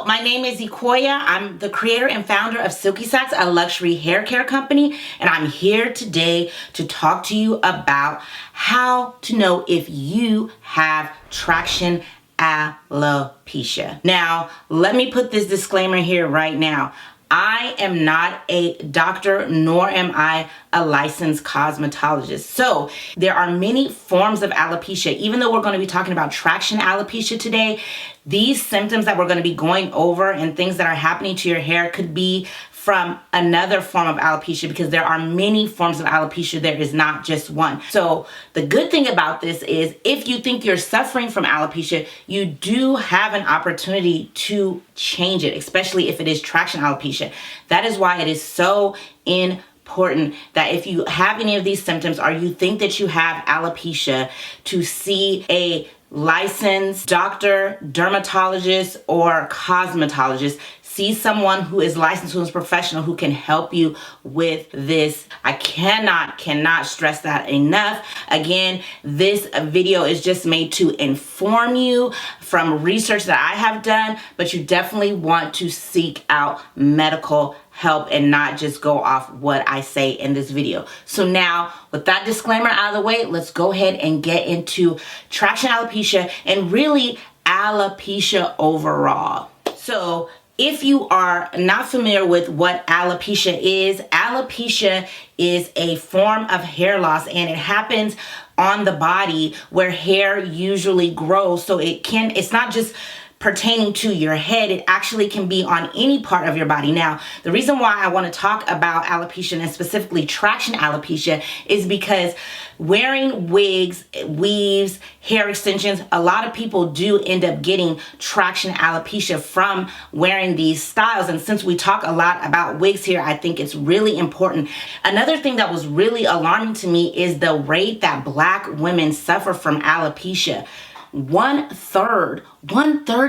my name is Ikoya. I'm the creator and founder of Silky, a luxury hair care company, and I'm here today to talk to you about how to know if you have traction alopecia. Now, let me put this disclaimer here right now. I am not a doctor, nor am I a licensed cosmetologist. So there are many forms of alopecia. Even though we're going to be talking about traction alopecia today, these symptoms that we're going to be going over and things that are happening to your hair could be from another form of alopecia, because there are many forms of alopecia. There is not just one. So the good thing about this is if you think you're suffering from alopecia, you do have an opportunity to change it, especially if it is traction alopecia. That is why it is so important that if you have any of these symptoms or you think that you have alopecia, to see a licensed doctor, dermatologist, or cosmetologist. See someone who is licensed, who is professional, who can help you with this. I cannot stress that enough. Again, this video is just made to inform you from research that I have done, but you definitely want to seek out medical help and not just go off what I say in this video. So now, with that disclaimer out of the way, let's go ahead and get into traction alopecia and really alopecia overall. So if you are not familiar with what alopecia is a form of hair loss, and it happens on the body where hair usually grows. So it's not just pertaining to your head, it actually can be on any part of your body. Now, the reason why I want to talk about alopecia and specifically traction alopecia is because wearing wigs, weaves, hair extensions, a lot of people do end up getting traction alopecia from wearing these styles. And since we talk a lot about wigs here, I think it's really important. Another thing that was really alarming to me is the rate that Black women suffer from alopecia. One third,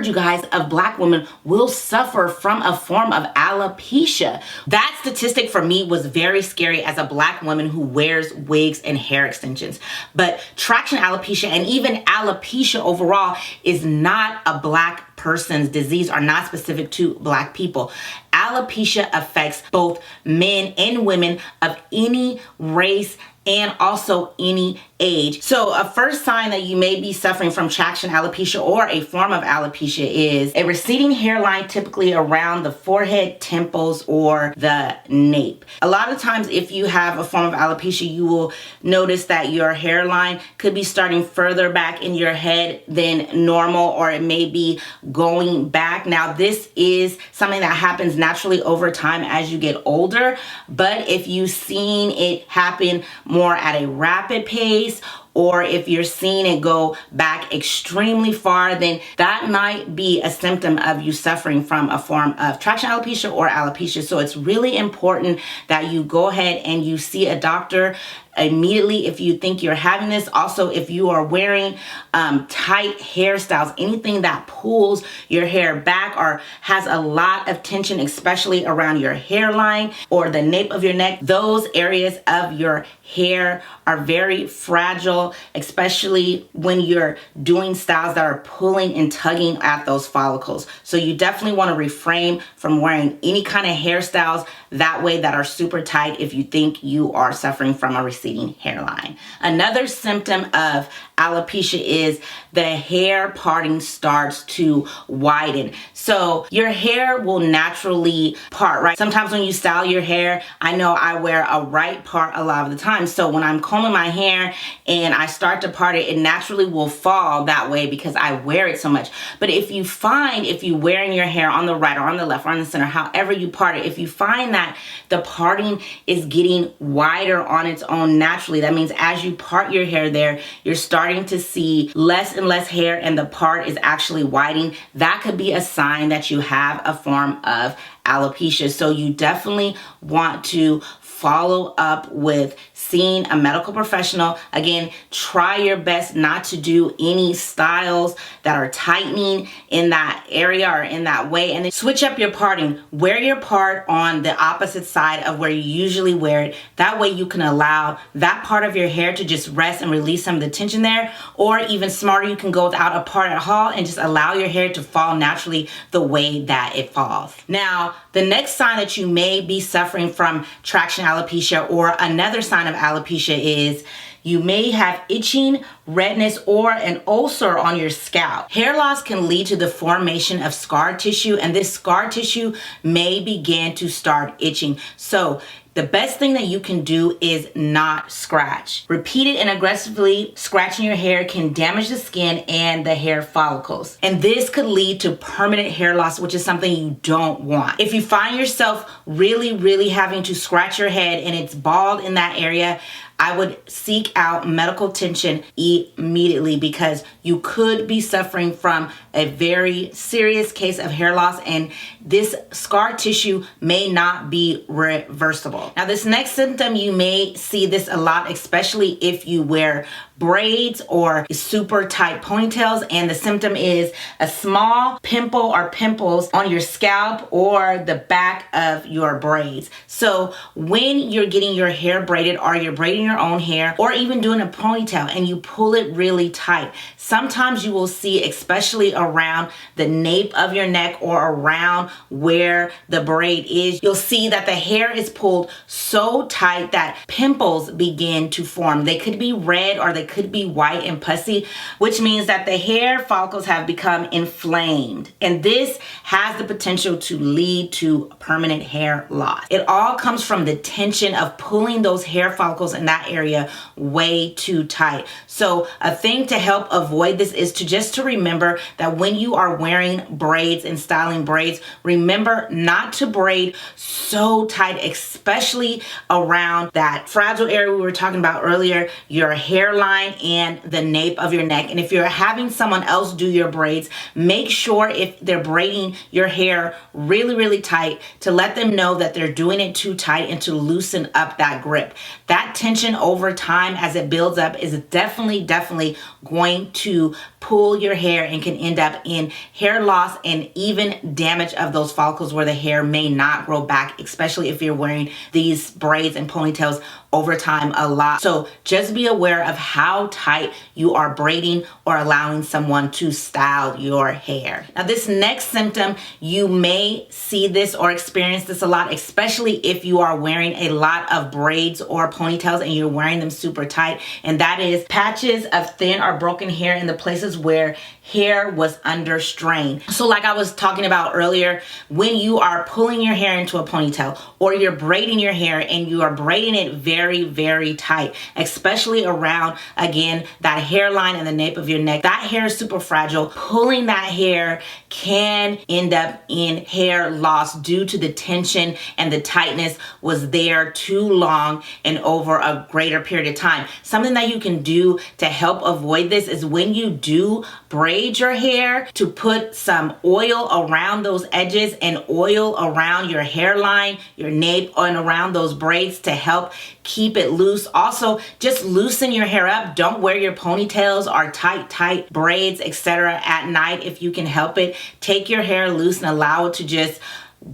you guys, of Black women will suffer from a form of alopecia. That statistic for me was very scary as a Black woman who wears wigs and hair extensions. But traction alopecia and even alopecia overall is not a Black person's disease, or not specific to Black people. Alopecia affects both men and women of any race and also any age. So a first sign that you may be suffering from traction alopecia or a form of alopecia is a receding hairline, typically around the forehead, temples, or the nape. A lot of times if you have a form of alopecia, you will notice that your hairline could be starting further back in your head than normal, or it may be going back. Now, this is something that happens naturally over time as you get older, but if you've seen it happen more at a rapid pace, or if you're seeing it go back extremely far, then that might be a symptom of you suffering from a form of traction alopecia or alopecia. So it's really important that you go ahead and you see a doctor immediately if you think you're having this. Also, if you are wearing tight hairstyles, anything that pulls your hair back or has a lot of tension, especially around your hairline or the nape of your neck, those areas of your hair are very fragile, especially when you're doing styles that are pulling and tugging at those follicles. So you definitely want to refrain from wearing any kind of hairstyles that way that are super tight if you think you are suffering from a receding hairline. Another symptom of alopecia is the hair parting starts to widen. So your hair will naturally part, right? Sometimes when you style your hair, I know I wear a right part a lot of the time. So when I'm combing my hair and I start to part it, it naturally will fall that way because I wear it so much. But if you wearing your hair on the right or on the left or on the center, however you part it, if you find that the parting is getting wider on its own naturally, that means as you part your hair there, you're starting to see less and less hair and the part is actually widening. That could be a sign that you have a form of alopecia. So you definitely want to follow up with seeing a medical professional. Again, try your best not to do any styles that are tightening in that area or in that way. And then switch up your parting. Wear your part on the opposite side of where you usually wear it. That way you can allow that part of your hair to just rest and release some of the tension there. Or even smarter, you can go without a part at all and just allow your hair to fall naturally the way that it falls. Now, the next sign that you may be suffering from traction alopecia, or another sign of alopecia, is you may have itching, redness, or an ulcer on your scalp. Hair loss can lead to the formation of scar tissue, and this scar tissue may begin to start itching. So the best thing that you can do is not scratch. Repeated and aggressively scratching your hair can damage the skin and the hair follicles. And this could lead to permanent hair loss, which is something you don't want. If you find yourself really having to scratch your head and it's bald in that area, I would seek out medical attention immediately, because you could be suffering from a very serious case of hair loss, and this scar tissue may not be reversible. Now, this next symptom, you may see this a lot, especially if you wear braids or super tight ponytails, and the symptom is a small pimple or pimples on your scalp or the back of your braids. So when you're getting your hair braided, or you're braiding your own hair, or even doing a ponytail, and you pull it really tight, sometimes you will see, especially around the nape of your neck or around where the braid is, you'll see that the hair is pulled so tight that pimples begin to form. They could be red or they could be white and pussy, which means that the hair follicles have become inflamed, and this has the potential to lead to permanent hair loss. It all comes from the tension of pulling those hair follicles in that area way too tight. So a thing to help avoid this is to remember that when you are wearing braids and styling braids, remember not to braid so tight, especially around that fragile area we were talking about earlier, your hairline and the nape of your neck. And if you're having someone else do your braids, make sure, if they're braiding your hair really tight, to let them know that they're doing it too tight and to loosen up that grip. That tension over time, as it builds up, is definitely going to pull your hair and can end up in hair loss and even damage of those follicles where the hair may not grow back, especially if you're wearing these braids and ponytails over time a lot. So just be aware of how tight you are braiding or allowing someone to style your hair. Now, this next symptom, you may see this or experience this a lot, especially if you are wearing a lot of braids or ponytails and you're wearing them super tight, and that is patches of thin or broken hair in the places where hair was under strain. So like I was talking about earlier, when you are pulling your hair into a ponytail, or you're braiding your hair and you are braiding it very tight, especially around, again, that hairline and the nape of your neck, that hair is super fragile. Pulling that hair can end up in hair loss due to the tension and the tightness was there too long and over a greater period of time. Something that you can do to help avoid this is, when you do braid your hair, to put some oil around those edges and oil around your hairline, your nape, and around those braids to help keep it loose. Also, just loosen your hair up. Don't wear your ponytails or tight braids, etc. at night if you can help it. Take your hair loose and allow it to just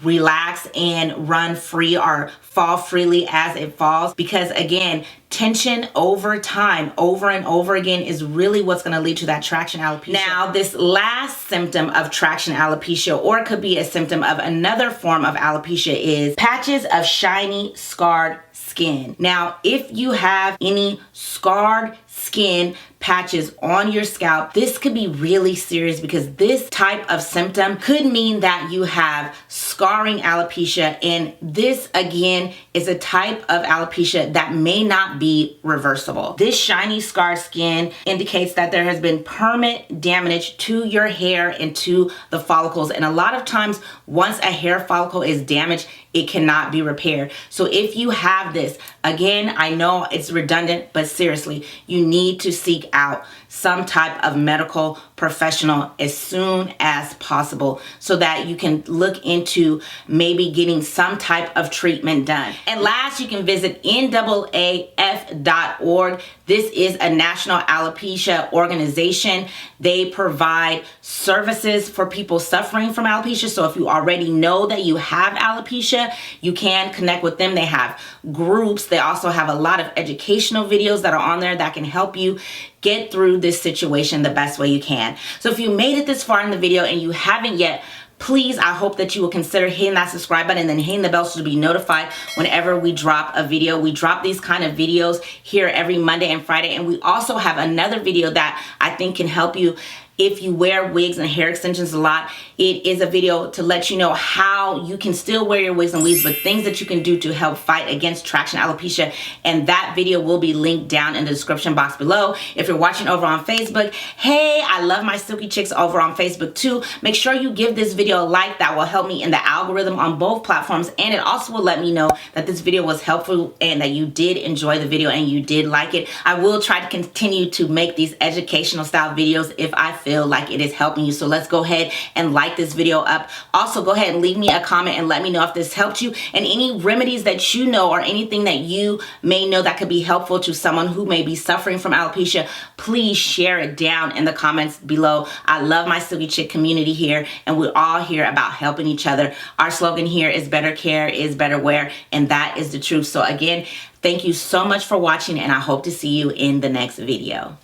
relax and run free or fall freely as it falls, because again, tension over time, over and over again, is really what's going to lead to that traction alopecia. Now, this last symptom of traction alopecia, or it could be a symptom of another form of alopecia, is patches of shiny, scarred skin. Now, if you have any scarred skin patches on your scalp, this could be really serious, because this type of symptom could mean that you have scarring alopecia, and this again is a type of alopecia that may not be reversible. This shiny scarred skin indicates that there has been permanent damage to your hair and to the follicles, and a lot of times once a hair follicle is damaged, it cannot be repaired. So if you have this, again, I know it's redundant, but seriously, you need to seek out some type of medical professional as soon as possible so that you can look into maybe getting some type of treatment done. And last, you can visit NAAF.org. This is a national alopecia organization. They provide services for people suffering from alopecia. So if you already know that you have alopecia, you can connect with them. They have groups. They also have a lot of educational videos that are on there that can help you get through this situation the best way you can. So if you made it this far in the video and you haven't yet, please, I hope that you will consider hitting that subscribe button and then hitting the bell so to be notified whenever we drop a video. We drop these kind of videos here every Monday and Friday, and we also have another video that I think can help you if you wear wigs and hair extensions a lot. It is a video to let you know how you can still wear your wigs and weaves, but things that you can do to help fight against traction alopecia. And that video will be linked down in the description box below. If you're watching over on Facebook, hey, I love my Silky chicks over on Facebook too. Make sure you give this video a like. That will help me in the algorithm on both platforms, and it also will let me know that this video was helpful and that you did enjoy the video and you did like it. I will try to continue to make these educational style videos if I feel like it is helping you. So let's go ahead and like this video up. Also, go ahead and leave me a comment and let me know if this helped you, and any remedies that you know or anything that you may know that could be helpful to someone who may be suffering from alopecia. Please share it down in the comments below. I love my Silky Chick community here, and we're all here about helping each other. Our slogan here is better care is better wear, and that is the truth. So again, thank you so much for watching, and I hope to see you in the next video.